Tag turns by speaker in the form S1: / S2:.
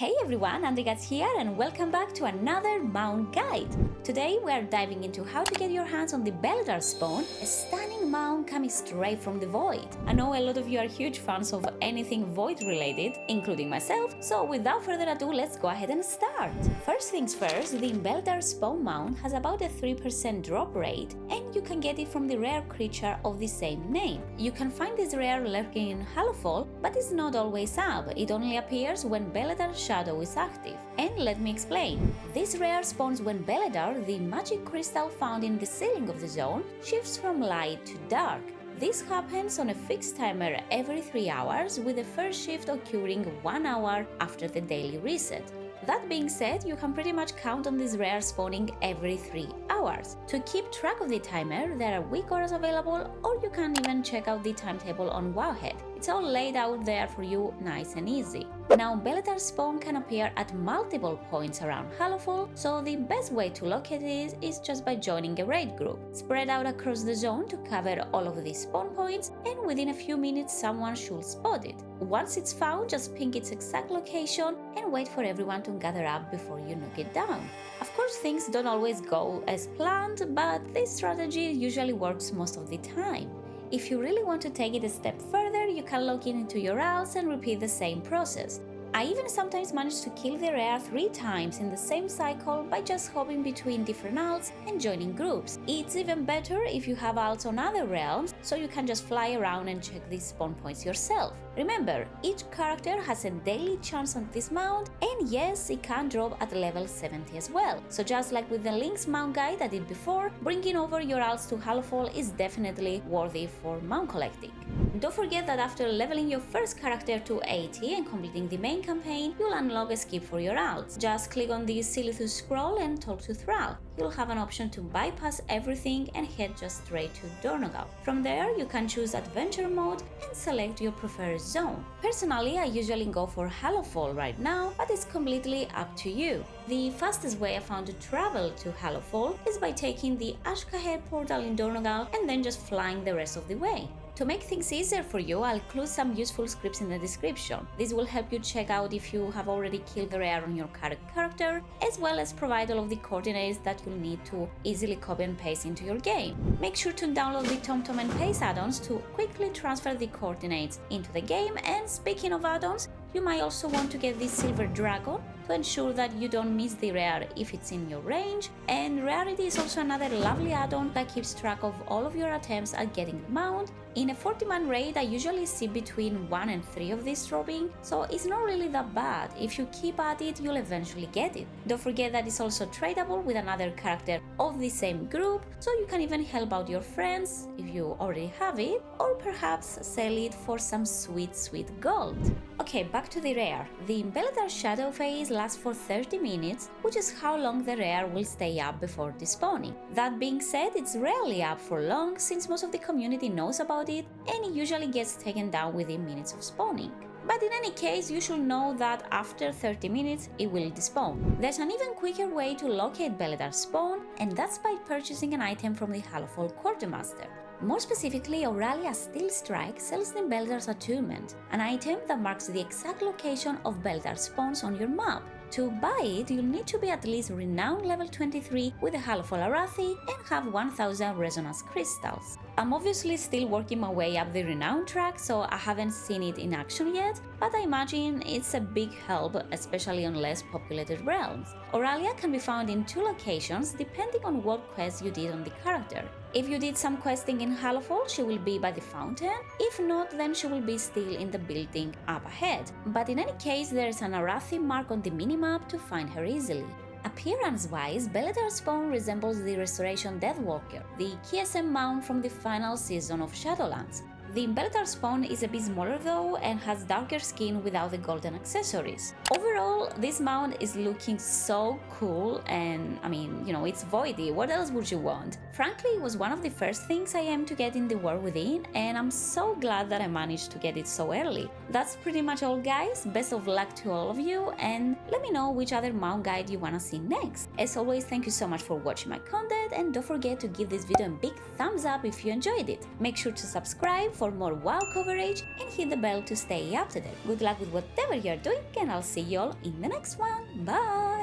S1: Hey everyone, Andrigas here and welcome back to another mount guide. Today we are diving into how to get your hands on the Beledar Spawn, a stunning mount coming straight from the void. I know a lot of you are huge fans of anything void related, including myself, so without further ado let's go ahead and start. First things first, the Beledar Spawn mount has about a 3% drop rate and you can get it from the rare creature of the same name. You can find this rare lurking in Hallowfall, but it's not always up, it only appears when Beledar Shadow is active. And let me explain. This rare spawns when Beledar, the magic crystal found in the ceiling of the zone, shifts from light to dark. This happens on a fixed timer every 3 hours, with the first shift occurring 1 hour after the daily reset. That being said, you can pretty much count on this rare spawning every 3 hours. To keep track of the timer, there are week orders available, or you can even check out the timetable on Wowhead. It's all laid out there for you, nice and easy. Now, Beledar Spawn can appear at multiple points around Hallowfall, so the best way to locate it is just by joining a raid group. Spread out across the zone to cover all of these spawn points, and within a few minutes someone should spot it. Once it's found, just ping its exact location and wait for everyone to gather up before you knock it down. Of course, things don't always go as planned, but this strategy usually works most of the time. If you really want to take it a step further, you can log in into your alts and repeat the same process. I even sometimes manage to kill the rare 3 times in the same cycle by just hopping between different alts and joining groups. It's even better if you have alts on other realms, so you can just fly around and check these spawn points yourself. Remember, each character has a daily chance on this mount, and yes, it can drop at level 70 as well. So just like with the Link's mount guide I did before, bringing over your alts to Hallowfall is definitely worthy for mount collecting. Don't forget that after leveling your first character to 80 and completing the main campaign, you'll unlock a skip for your alts. Just click on the Silithus scroll and talk to Thrall. You'll have an option to bypass everything and head just straight to Dornogal. From there, you can choose adventure mode and select your preferred zone. Personally, I usually go for Hallowfall right now, but it's completely up to you. The fastest way I found to travel to Hallowfall is by taking the Ashkahead portal in Dornogal and then just flying the rest of the way. To make things easier for you, I'll include some useful scripts in the description. This will help you check out if you have already killed the rare on your current character, as well as provide all of the coordinates that you'll need to easily copy and paste into your game. Make sure to download the TomTom and Paste addons to quickly transfer the coordinates into the game, and speaking of addons, you might also want to get this Silver Dragon to ensure that you don't miss the rare if it's in your range, and Rarity is also another lovely add-on that keeps track of all of your attempts at getting the mount. In a 40-man raid, I usually see between 1 and 3 of these dropping, so it's not really that bad. If you keep at it, you'll eventually get it. Don't forget that it's also tradable with another character of the same group, so you can even help out your friends if you already have it, or perhaps sell it for some sweet gold. Okay, back to the rare. The Beledar Shadow phase lasts for 30 minutes, which is how long the rare will stay up before despawning. That being said, it's rarely up for long since most of the community knows about it, and it usually gets taken down within minutes of spawning. But in any case, you should know that after 30 minutes it will despawn. There's an even quicker way to locate Beledar Spawn, and that's by purchasing an item from the Hallowfall Quartermaster. More specifically, Auralia Steel Strike sells the Beledar's Attunement, an item that marks the exact location of Beledar spawns on your map. To buy it, you'll need to be at least Renown level 23 with a Hallowfall Arathi and have 1000 Resonance Crystals. I'm obviously still working my way up the Renown track, so I haven't seen it in action yet, but I imagine it's a big help, especially on less populated realms. Auralia can be found in 2 locations depending on what quest you did on the character. If you did some questing in Hallowfall, she will be by the fountain. If not, then she will be still in the building up ahead. But in any case, there is an Arathi mark on the minimap to find her easily. Appearance-wise, Beledar Spawn resembles the Restoration Deathwalker, the KSM mount from the final season of Shadowlands. The Beledar Spawn is a bit smaller though and has darker skin without the golden accessories. Overall, this mount is looking so cool, and it's voidy, what else would you want? Frankly, it was one of the first things I aimed to get in the War Within, and I'm so glad that I managed to get it so early. That's pretty much all guys, best of luck to all of you, and let me know which other mount guide you wanna see next. As always, thank you so much for watching my content, and don't forget to give this video a big thumbs up if you enjoyed it. Make sure to subscribe for for more WoW coverage and hit the bell to stay up to date. Good luck with whatever you're doing, and I'll see you all in the next one. Bye!